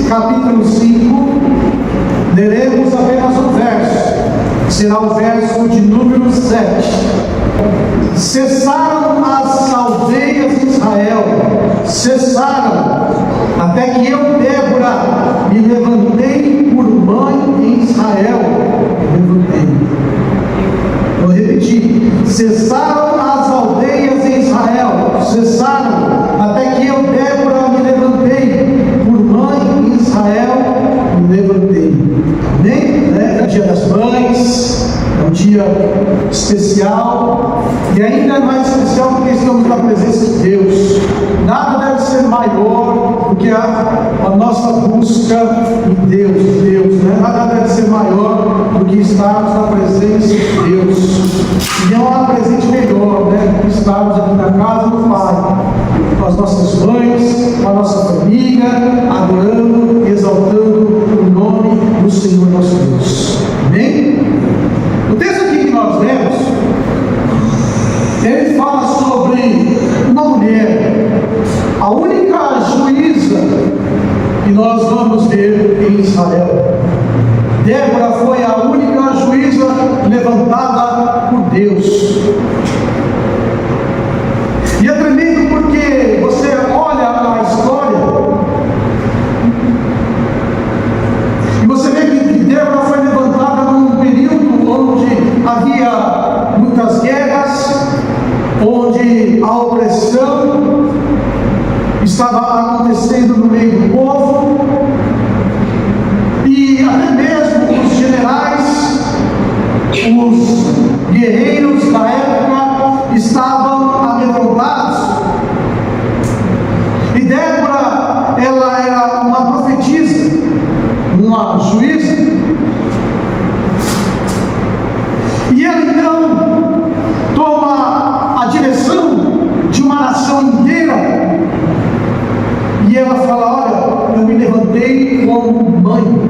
capítulo 5, leremos apenas um verso, será o verso de número 7. Cessaram as aldeias de Israel, cessaram, até que eu, Débora, me levantei por mãe em Israel. Vou repetir: cessaram as aldeias em Israel, cessaram, até que eu, Débora, me levantei por mãe em Israel, me levantei. Amém? É o dia das mães, é um dia especial, e ainda é mais especial porque estamos na presença de Deus. Nada deve ser maior do que a nossa busca em Deus, né? Nada deve ser maior do que estarmos na presença de Deus. E não há presente melhor, né, do que estarmos aqui na casa do Pai, com as nossas mães, com a nossa família, adorando e exaltando o nome do Senhor nosso Deus. Amém? O texto aqui que nós lemos, ele fala sobre uma mulher, a única juíza que nós vamos ver em Israel. Débora foi a única juíza levantada por Deus. E é tremendo porque você olha a história e você vê que Débora foi levantada num período onde havia muitas guerras, onde a opressão estava acontecendo no meio do povo, e até mesmo os generais, os guerreiros da época estavam amedrontados. E Débora, ela era uma profetisa, uma juíza, e ela então toma a direção de uma nação inteira, e ela fala: olha, eu me levantei como mãe.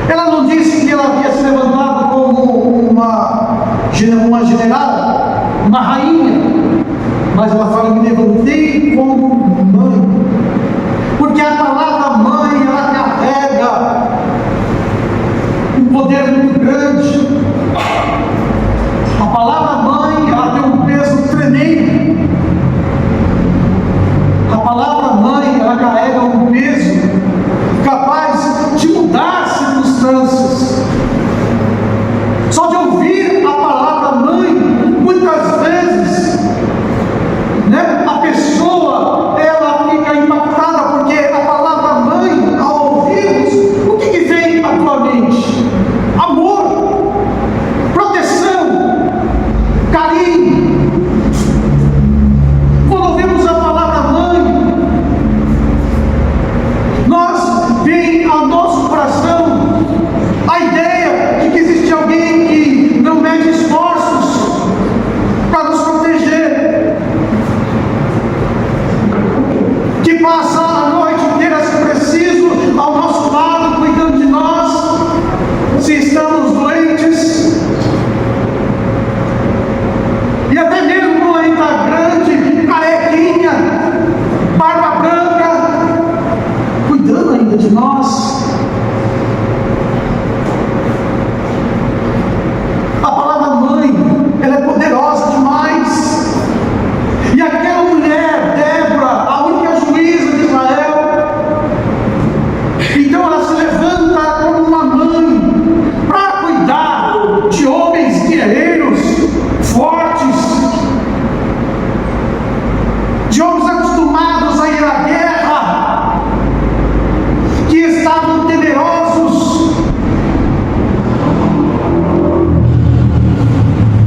Ela não disse que ela havia se levantado como uma general, uma rainha, mas ela fala: eu me levantei como mãe, porque a palavra mãe, ela carrega um poder muito grande. A palavra mãe, ela tem um peso tremendo. A palavra mãe, ela carrega um peso capaz de mudar circunstâncias. Só de ouvir a palavra mãe, muitas vezes, né, a pessoa, ela fica impactada, porque a palavra mãe, ao ouvirmos, o que vem atualmente? Amor, proteção, carinho. Quando ouvimos a palavra mãe, nós vem ao nosso coração a ideia de que existe alguém que não mede esforços para nos proteger, que passa a noite inteira, se preciso, ao nosso lado, cuidando de nós, se estamos doentes. E até mesmo quando a gente está grande, carequinha, barba branca, cuidando ainda de nós. A palavra mãe, ela é poderosa demais. E aquela mulher, Débora, a única juíza de Israel, então ela se levanta como uma mãe para cuidar de homens guerreiros, fortes, de homens acostumados a ir à guerra, que estavam temerosos,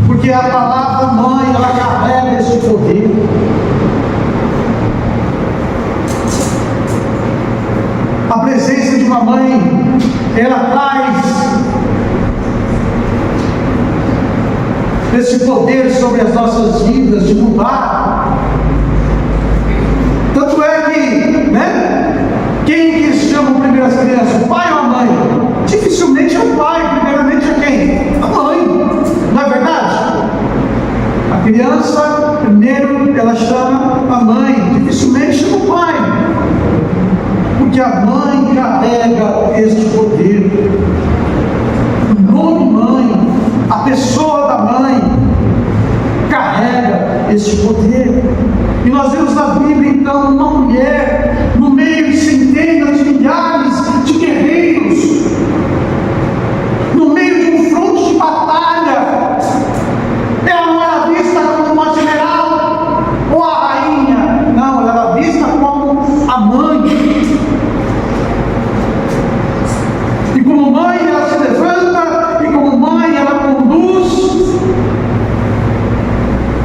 porque a palavra mãe, ela carrega esse poder. A presença de uma mãe, ela traz esse poder sobre as nossas vidas de mudar. Tanto é que, né, quem que chama primeiro as crianças, o pai ou a mãe? Dificilmente é o pai, primeiramente é quem? A mãe, não é verdade? A criança, primeiro, ela chama a mãe, dificilmente chama o pai, porque a mãe este poder. O nome mãe, a pessoa da mãe, carrega este poder. E nós vemos na Bíblia, então, uma mulher no meio de centenas de milhares de guerreiros, no meio de um fronte de batalha. Ela não era vista como uma general ou a rainha, não, ela era vista como a mãe. E como mãe ela se levanta, e como mãe ela conduz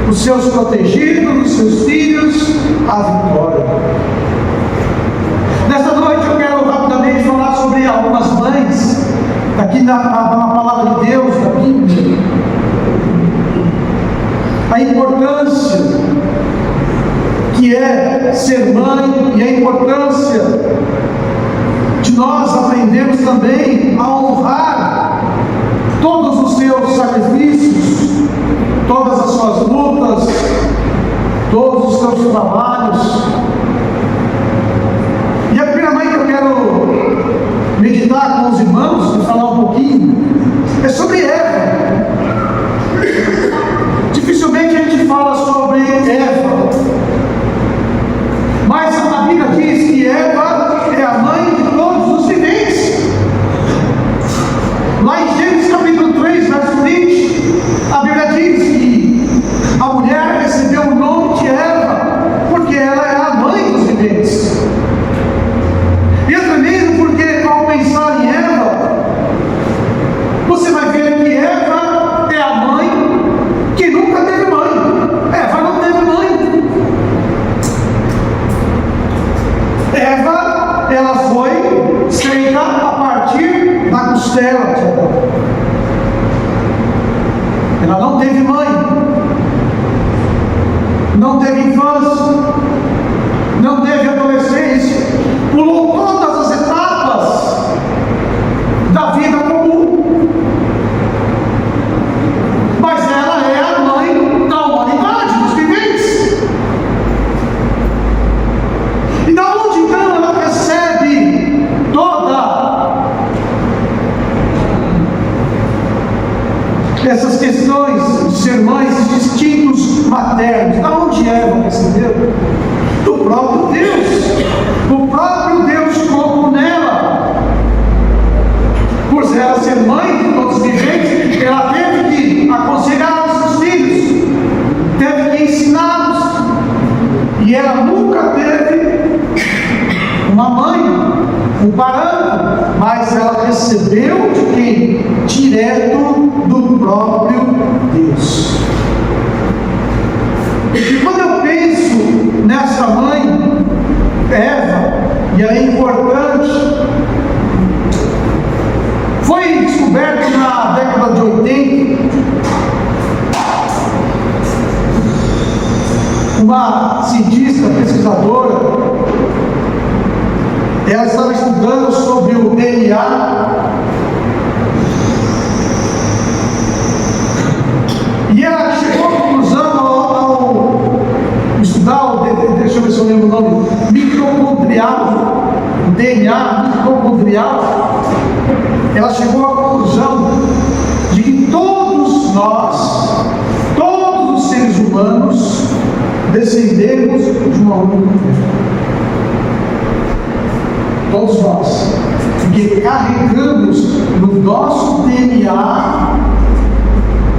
os seus protegidos, os seus filhos à vitória. Nesta noite eu quero rapidamente falar sobre algumas mães, aqui na palavra de Deus, da Bíblia. A importância que é ser mãe e a importância de nós aprendermos também a honrar todos os seus sacrifícios, todas as suas lutas, todos os seus trabalhos. E a primeira mãe que eu quero meditar com os irmãos e falar um pouquinho é sobre Eva. Dificilmente a gente fala sobre Eva, mas a Bíblia diz que Eva é a mãe de todos os viventes. Lá em Gênesis capítulo 3, verso 20, a Bíblia diz que a mulher recebeu o nome de Eva porque ela é a mãe dos viventes. E até mesmo porque, ao pensar em Eva, você vai ver que Eva é a mãe que nunca teve mãe. Eva não teve mãe. Eva, ela foi feita a partir da costela de Adão. Ela não teve mãe, não teve infância, não teve adolescência, pulou todas as etapas da vida comum. Mas ela é a mãe da humanidade, dos viventes. E da onde então ela recebe toda essas questões de ser mãe, esses instintos maternos? Da onde Eva recebeu? Do próprio Deus. O próprio Deus colocou nela. Por ela ser mãe de todos os viventes, ela teve que aconselhar os seus filhos, teve que ensiná-los. E ela nunca teve uma mãe, um parâmetro, mas ela recebeu de quem? Direto do próprio Deus. E quando eu penso nessa mãe, Eva, e ela é importante, foi descoberto na década de 80 uma cientista, pesquisadora. Ela estava estudando sobre o DNA e ela chegou à conclusão ao estudar deixa eu ver se eu lembro o nome, mitocondrial, o DNA mitocondrial. Ela chegou à conclusão de que todos nós, todos os seres humanos, descendemos de uma única mulher. Todos nós, porque carregamos no nosso DNA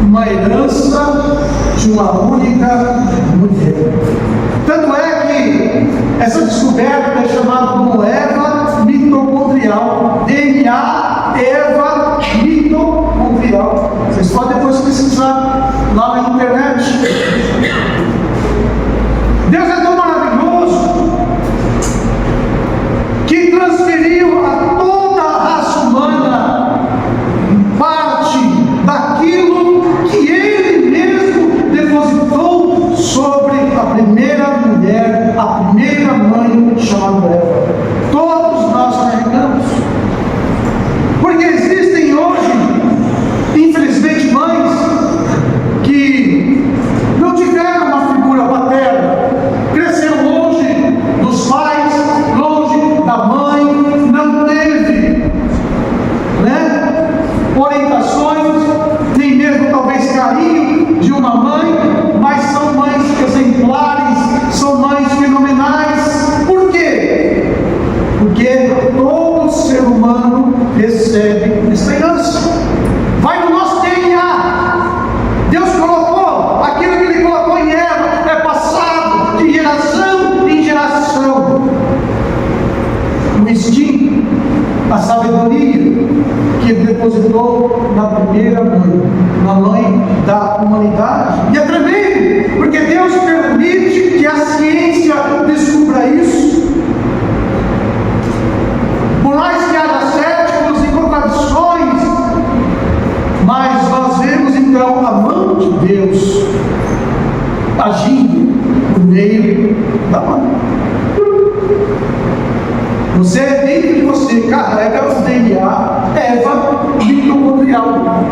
uma herança de uma única mulher. Tanto é que essa descoberta é chamada como Eva mitocondrial. DNA Eva mitocondrial. Vocês podem depois pesquisar lá na internet. Deus é tão maravilhoso que transferiu a toda a raça humana parte daquilo que Ele mesmo depositou sobre a primeira mulher, a primeira mãe chamada Eva. uma mãe da humanidade. E é tremendo, porque Deus permite que a ciência descubra isso. Por mais que haja céticos e contradições, mas nós vemos então a mão de Deus agindo por meio da mãe. Você, dentro de você, carrega os DNA Eva mitocondrial.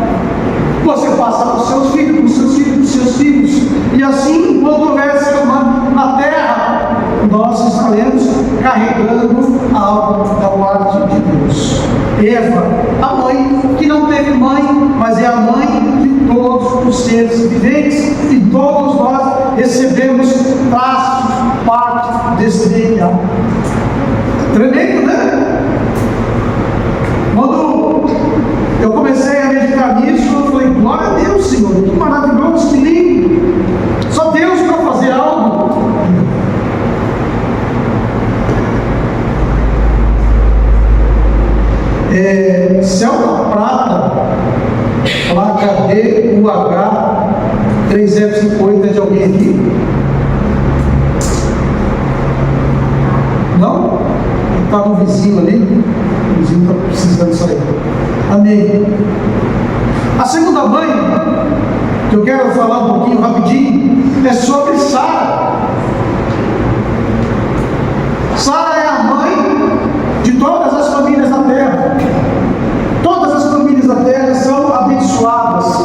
Você passa para os seus filhos, para os seus filhos, para os seus filhos. E assim, quando houver ser humano na Terra, nós estaremos carregando algo da parte de Deus. Eva, a mãe que não teve mãe, mas é a mãe de todos os seres viventes, e todos nós recebemos traços, parte desse DNA. Tremendo, né? Quando eu comecei a meditar nisso, eu falei, glória a Deus, Senhor, que maravilhoso, que lindo. Só Deus para fazer algo. Celta Prata, placa DUH 3058, é de alguém aqui? Não? Está no vizinho ali? O vizinho está precisando sair. Amém. A segunda mãe, que eu quero falar um pouquinho rapidinho, é sobre Sara. Sara é a mãe de todas as famílias da terra. Todas as famílias da terra são abençoadas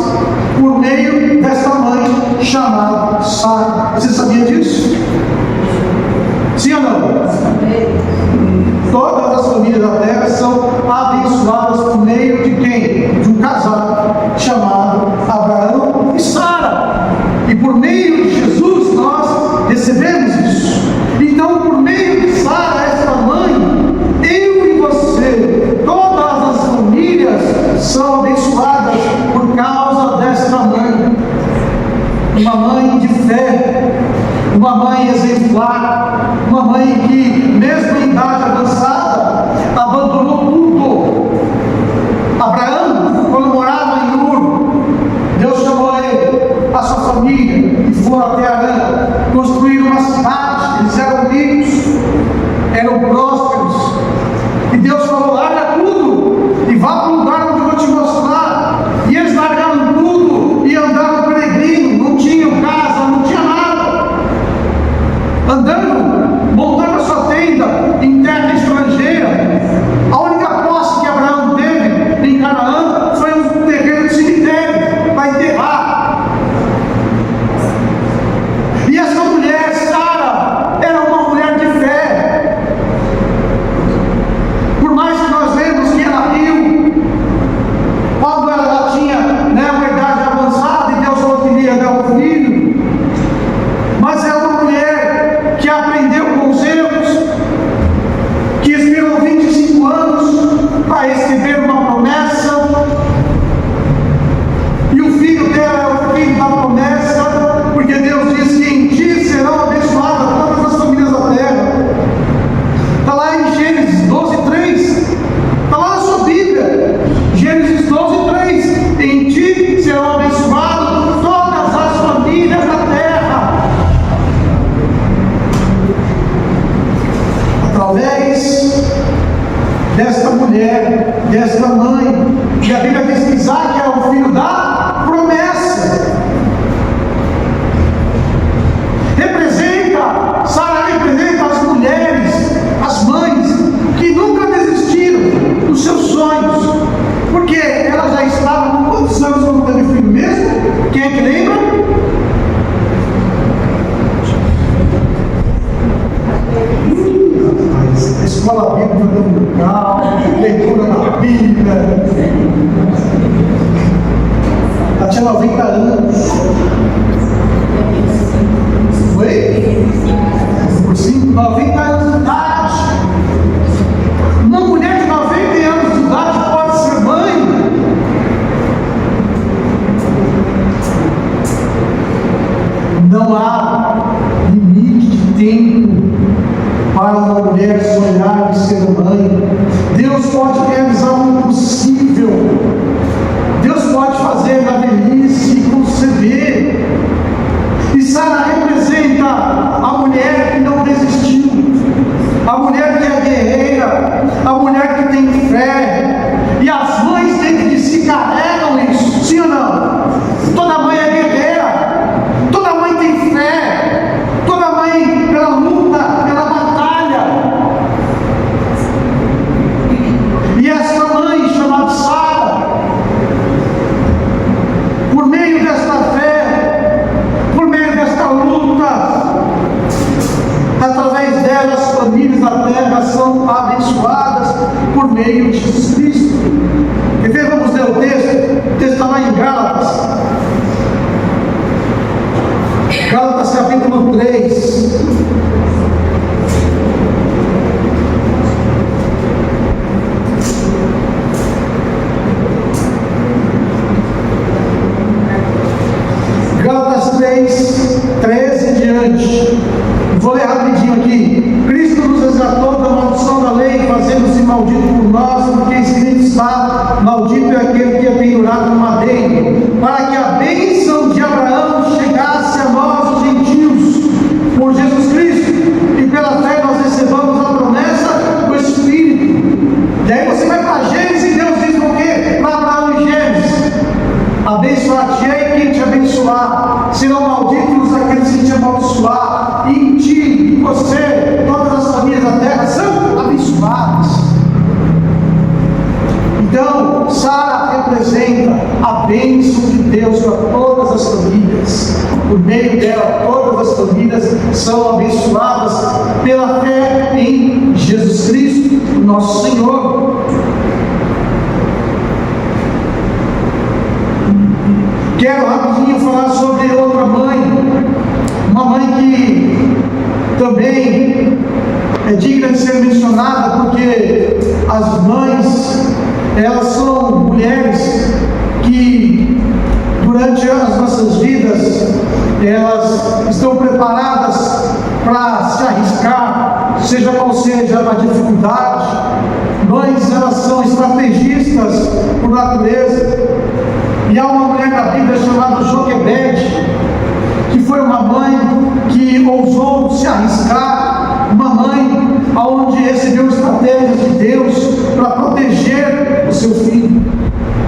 por meio desta mãe chamada Sara. Você sabia disso? Sim ou não? Todas as famílias da terra são abençoadas por meio de quem? De um casal chamado Abraão e Sara. E por meio de Jesus nós recebemos isso. Então, por meio de Sara, esta mãe, eu e você, todas as famílias são abençoadas por causa desta mãe. Uma mãe de fé, uma mãe exemplar, uma mãe que, mesmo em idade avançada, abandonou tudo. Abraão, quando morava em Ur, Deus chamou ele, a sua família, e foram até Arã, construíram uma cidade. Eles eram ricos, eram prósperos, e Deus falou, larga tudo e vá para o lugar onde eu vou te mostrar. E eles largaram tudo e andaram peregrino, não tinham casa, não tinha nada, andando, montando a sua tenda em terra estrangeira. A única posse que Abraão teve em Canaã foi um terreno de cemitério para enterrar. E essa mulher, Sara, era uma mulher de fé. Por mais que nós vemos que ela riu quando ela tinha uma idade avançada e Deus falou que ia dar um filho, mas é uma mulher que aprendeu com os erros, que esperou 25 anos para receber uma promessa, e o filho dela é o filho da promessa, porque Deus disse que em ti serão abençoadas todas as famílias da terra. Está lá em Gênesis 12:3, está lá na sua Bíblia, Gênesis 12:3, em ti serão abençoadas todas as famílias da terra. Através desta mulher, desta mãe, e a Bíblia diz que Isaac era o filho da promessa. Sara representa as mulheres, as mães, que nunca desistiram dos seus sonhos, porque ela já estava com quantos anos quando teve filho mesmo? Quem é que lembra? A escola bíblica dominical, leitura na Bíblia. Ela tinha 90 anos. Foi? Por 90 anos de idade. Uma mulher de 90 anos de idade pode ser mãe? Não há limite de tempo para uma mulher sonhar de ser mãe. Deus pode realizar o impossível. Deus pode fazer na velhice mulher guerreira, a mulher que tem fé. E as mães dentro de si carregam isso, sim ou não? Toda mãe é guerreira, toda mãe tem fé, toda mãe ela luta, ela batalha. E essa mãe chamada Sara, por meio desta fé, por meio desta luta, através dela as famílias da terra são abençoadas por meio de Jesus Cristo. E vamos ler o texto está lá em Gálatas. Gálatas capítulo 3. Gálatas 3, 13 em diante. Vou ler rapidinho aqui. Cristo nos resgatou da maldição da lei, fazendo-se maldito por nós, porque escrito está: maldito é aquele que é pendurado no madeiro, para que a bênção de Abraão chegasse a nós, os gentios, por Jesus Cristo, e pela fé nós recebamos a promessa do Espírito. E aí você vai para Gênesis e Deus diz o quê? Para Abraão em Gênesis: abençoar-te-ei quem te abençoar, serão malditos aqueles que te amaldiçoar, e em ti, em você, todas as famílias da terra são abençoadas. Então, Sara representa a bênção de Deus para todas as famílias. Por meio dela, todas as famílias são abençoadas pela fé em Jesus Cristo, nosso Senhor. Quero rapidinho falar sobre outra mãe, uma mãe que também é digna de ser mencionada, porque as mães, elas são mulheres que durante as nossas vidas, elas estão preparadas para se arriscar, seja qual seja a dificuldade. Mães, elas são estrategistas por natureza. E há uma mulher da Bíblia chamada Joquebede, que foi uma mãe que ousou se arriscar, uma mãe onde recebeu estratégias de Deus para proteger o seu filho.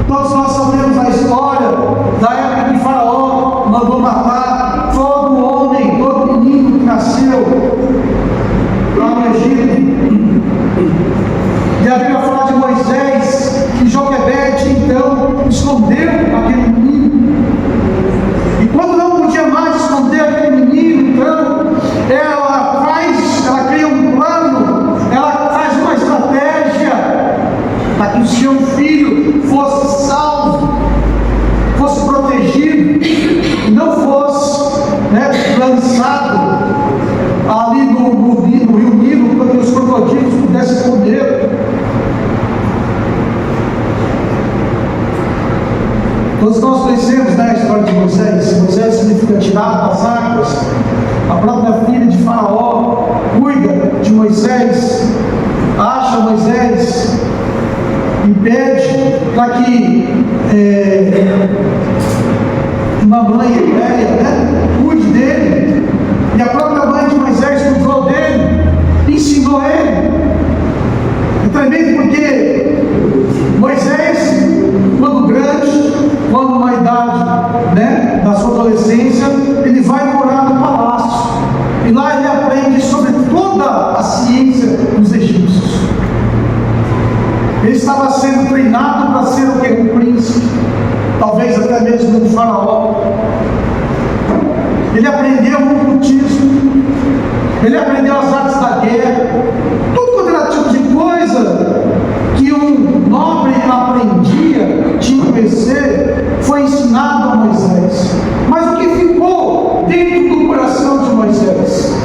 Todos nós sabemos a história da época que Faraó mandou matar todo homem, todo menino que nasceu lá no Egito. E a Bíblia fala de Moisés, que Joquebede então escondeu aquele menino. E quando não podia mais esconder aquele menino, então ela cria um plano, ela faz uma estratégia para que o seu filho fosse salvo, fosse protegido, e não fosse lançado ali no rio Nilo, para que os crocodilos pudessem comer. Todos nós conhecemos a história de Moisés. Moisés significa tirado das águas. A própria filha de Faraó cuida de Moisés, acha Moisés e pede para que uma mãe hebreia cuide dele. E a própria mãe de Moisés cuidou dele, ensinou ele. É tremendo porque Moisés, quando grande, quando na idade da sua adolescência, ele vai morar no palácio. E lá ele aprende sobre toda a ciência dos egípcios. Ele estava sendo treinado para ser o que? Um príncipe. Talvez até mesmo um faraó. Ele aprendeu o ocultismo. Ele aprendeu as artes da guerra. Tudo quanto era tipo de coisa que um nobre aprendia, tinha que conhecer, foi ensinado a Moisés. Mas o que ficou dentro do coração de Moisés?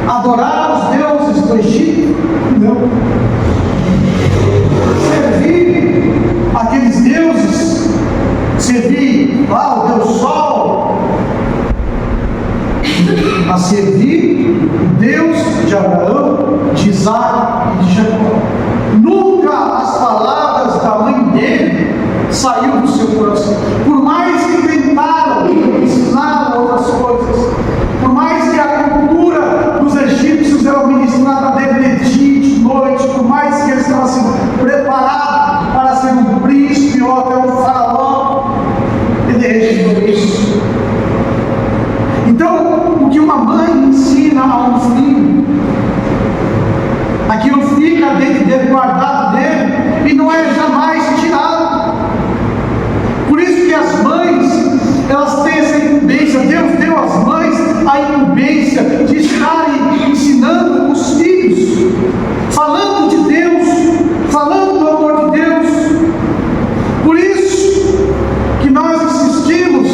Adorar os deuses do Egito? Não. Servir aqueles deuses, servir lá o Deus Sol, a servir o Deus de Abraão, de Isaac e de Jacó. Nunca as palavras da mãe dele saíram do seu coração. Por mais que tentaram ensinar outras coisas, por mais que a cultura dos egípcios era ministrada de líder guardado dele e não é jamais tirado. Por isso que as mães, elas têm essa incumbência. Deus deu às mães a incumbência de estarem ensinando os filhos, falando de Deus, falando do amor de Deus. Por isso que nós insistimos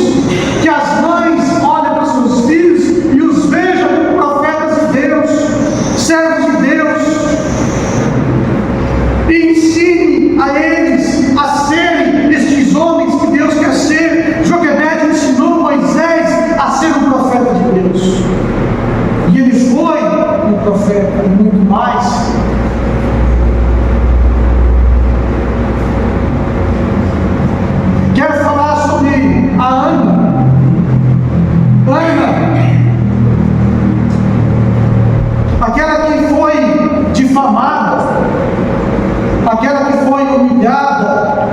que as mães olhem para os seus filhos e os vejam como profetas de Deus, servos de Deus, e ensine a eles a serem estes homens que Deus quer ser. Joquebede ensinou Moisés a ser um profeta de Deus, e ele foi um profeta e muito mais. Quero falar sobre a Ana. Aquela que foi difamada, aquela que foi humilhada,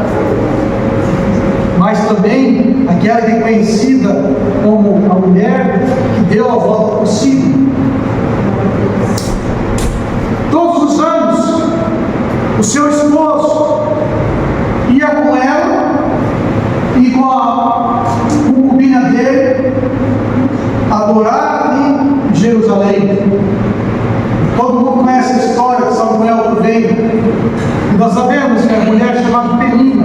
mas também aquela que é conhecida como a mulher que deu a volta por cima. Todos os anos, o seu esposo ia com ela e com a concubina dele adorar em Jerusalém. Todo mundo conhece a história de Samuel que veio. E nós sabemos que a mulher chamada Penina,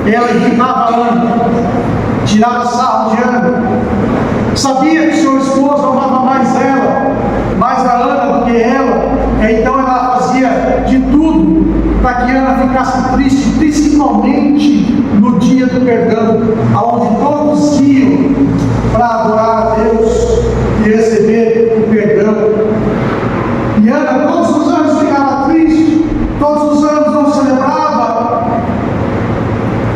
ela irritava Ana, tirava sarro de Ana. Sabia que seu esposo amava mais ela, mais a Ana do que ela. Então ela fazia de tudo para que Ana ficasse triste, principalmente no dia do perdão, onde todos iam para adorar a Deus e receber o perdão. E Ana todos os anos ficava triste, todos os anos não celebrava,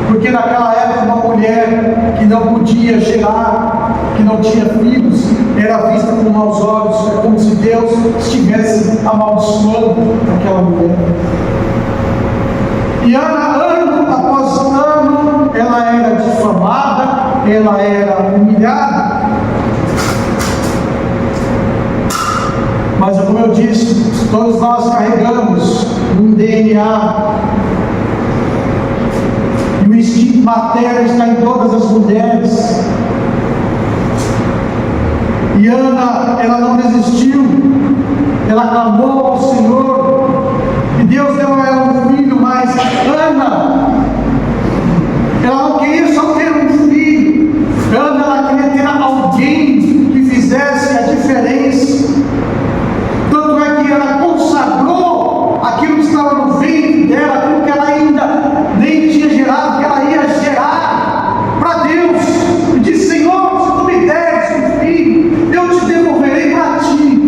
porque naquela época uma mulher que não podia gerar, que não tinha filhos, era vista com maus olhos, como se Deus estivesse amaldiçoando aquela mulher. E Ana, ano após ano, ela era difamada, ela era humilhada. Mas como eu disse, todos nós carregamos um DNA. E o instinto materno está em todas as mulheres. E Ana, ela não desistiu. Ela clamou ao Senhor. E Deus deu a ela um filho, mas Ana, ela não queria só ter um filho. Ana, ela queria ter alguém que fizesse a diferença. Tanto é que ela consagrou aquilo que estava no ventre dela, aquilo que ela ainda nem tinha gerado, que ela ia gerar para Deus. E disse: Senhor, se tu me deres um filho, eu te devolverei para ti.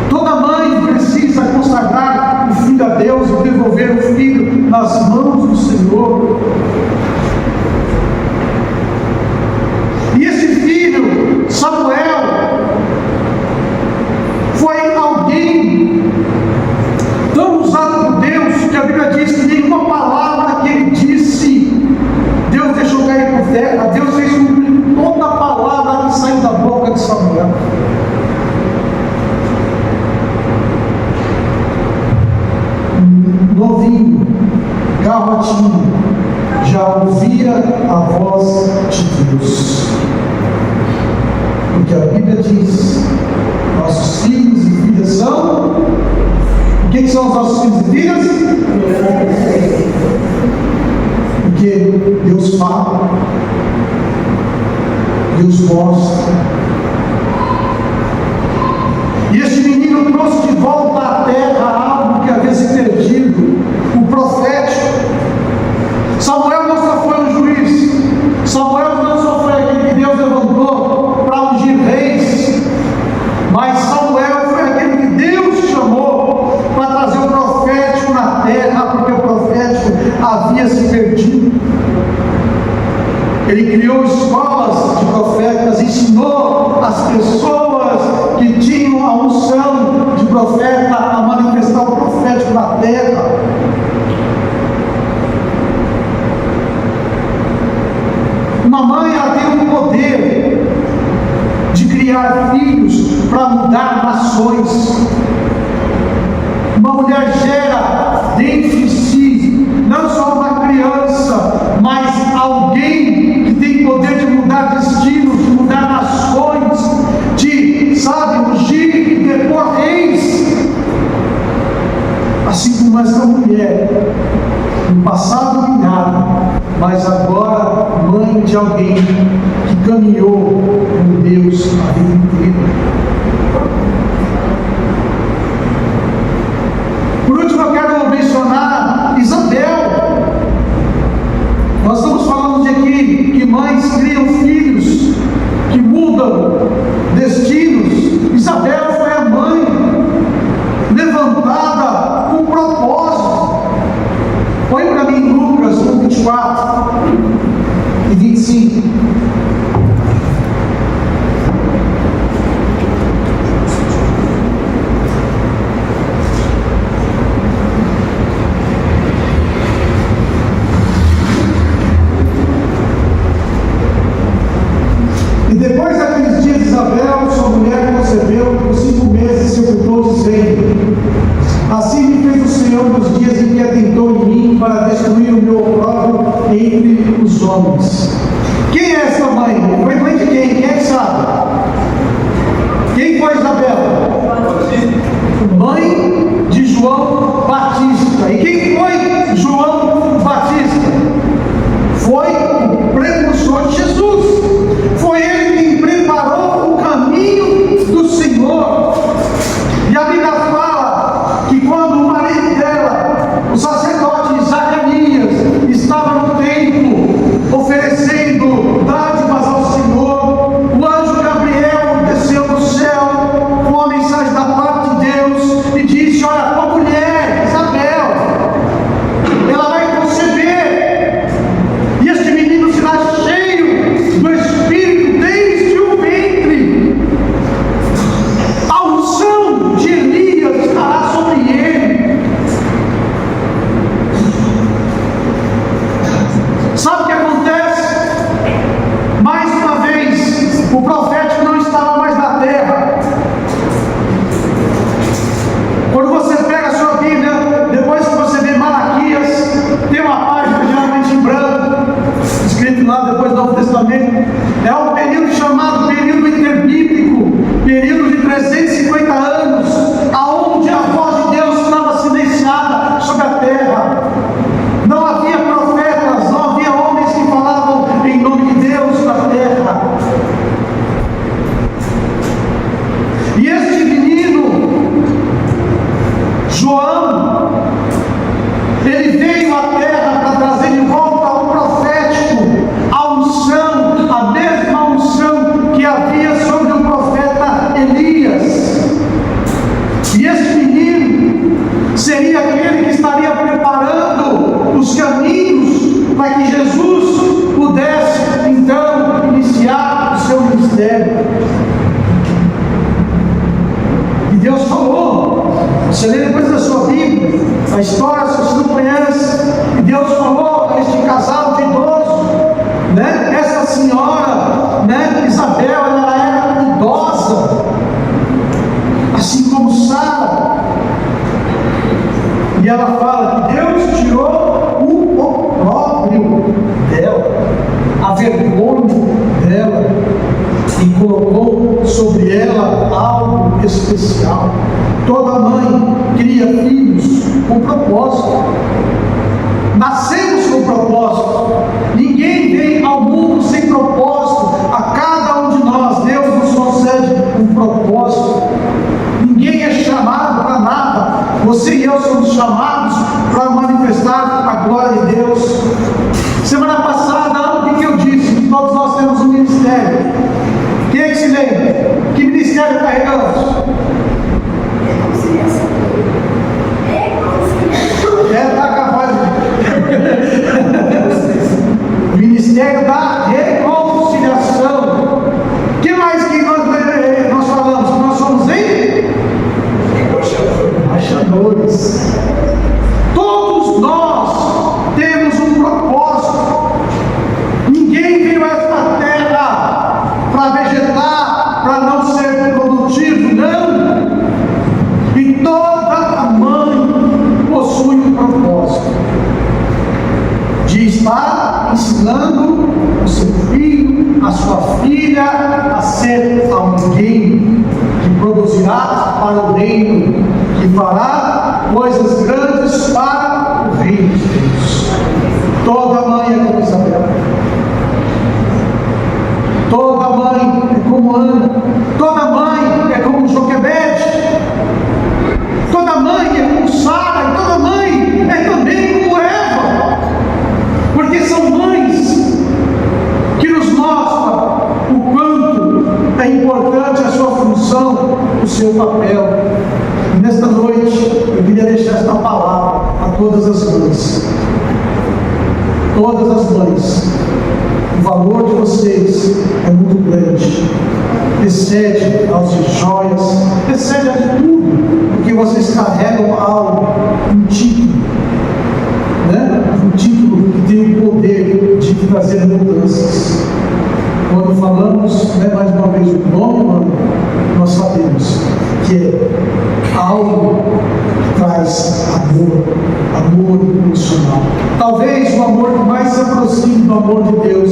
Toda mãe precisa consagrar o filho a Deus e devolver o filho nas mãos do Senhor. E esse filho, Samuel, foi alguém tão usado por Deus que a Bíblia diz que nenhuma palavra que ele disse, Deus deixou cair por terra. Deus fez cumprir toda a palavra que saiu da boca de Samuel. Novinho, garrotinho, já ouvia a voz de Deus. Porque a Bíblia diz: nossos filhos e filhas são. O que são os nossos filhos e filhas? Porque Deus fala, Deus mostra. E este menino trouxe de volta à terra algo que havia se perdido, o profético. Samuel não só foi um juiz, Samuel não só foi aquele que Deus levantou para ungir reis, mas Samuel foi aquele que Deus chamou para trazer o profético na terra, porque o profético havia se perdido. Ele criou escolas de profetas, ensinou entre si, não só uma criança, mas alguém que tem poder de mudar destinos, de mudar nações, de, sabe, ungir e depor reis. Assim como essa mulher, no passado vinhada, mas agora mãe de alguém que caminhou com Deus a vida inteira. Por último, eu quero mencionar Isabel. Nós estamos falando de aqui que mães criam filhos que mudam destinos. Isabel foi a mãe levantada com propósito. Põe para mim Lucas 1:24 e 25. E depois daqueles dias, Isabel, sua mulher, concebeu por 5 meses, sepultou, dizendo: assim me fez o Senhor nos dias em que atentou em mim para destruir o meu opróbrio entre os homens. Quem é essa mãe? Foi mãe de quem? Quem é que sabe? Quem foi Isabel? Mãe de João Batista. E quem foi João Batista? Foi o precursor de Jesus. Foi ele quem preparou o caminho do Senhor. E a Bíblia fala que quando o marido dela, o sacerdote Zacarias, estava no templo oferecendo dádivas ao Senhor, o anjo Gabriel desceu do céu com a mensagem da parte de Deus e disse: olha, tua mulher, Isabel, ela vai conceber, e este menino será cheio do Espírito desde o ventre. A unção de Elias estará sobre ele. Sabe o que acontece? Mais uma vez, o profético não estava mais na terra. Quando você pega a sua Bíblia, depois que você vê Malaquias, tem uma página geralmente em branco, escrito lá depois do Novo Testamento. É um período chamado período interbíblico, período de 350 anos, aonde a voz de Deus estava silenciada sobre a terra. Não havia profetas, não havia homens que falavam em nome de Deus na terra. E este menino, João, ele veio à terra para trazer de volta o profético, a unção, a mesma unção que havia sobre o profeta Elias. E esse menino seria aquele que estaria preparando os caminhos para que Jesus pudesse então iniciar o seu ministério. E Deus falou, você lê depois da sua Bíblia, a história, se você não conhece, e Deus falou a este casal de idosos, né? Essa senhora, né? Isabel, ela era idosa, assim como Sara. E ela fala que Deus tirou o opróbrio dela, a vergonha dela, e colocou sobre ela algo especial. Toda mãe cria filhos com propósito. Nascemos com propósito. Ninguém vem ao mundo sem propósito. A cada um de nós, Deus nos concede um propósito. Ninguém é chamado para nada. Você e eu somos chamados para manifestar a glória de Deus. Semana passada, o que eu disse? Que todos nós temos um ministério. Quem é que se lembra? Que ministério carregamos? Está capaz de... Ministério da Reconciliação. O que mais que nós falamos? Que nós somos embaixadores. Todos nós temos um propósito. Ninguém veio a esta terra para vegetar, para não ser produtivo. Não! reino, que fará coisas grandes para o reino de Deus. Toda mãe é como Isabel. Toda mãe é como Ana. Toda mãe é como Joquebede. Toda mãe é como Sara. E toda mãe é também como Eva. Porque são mães que nos mostram o quanto é importante a sua função, o seu papel. E nesta noite eu queria deixar esta palavra a todas as mães. Todas as mães. O valor de vocês é muito grande. Excede aos de joias, excede a tudo, porque vocês carregam algo, um título, né? Um título que tem o poder de trazer mudanças. Quando falamos, né, mais uma vez, o nome humano, nós sabemos que é algo que traz amor incondicional. Talvez o amor que mais se aproxime do amor de Deus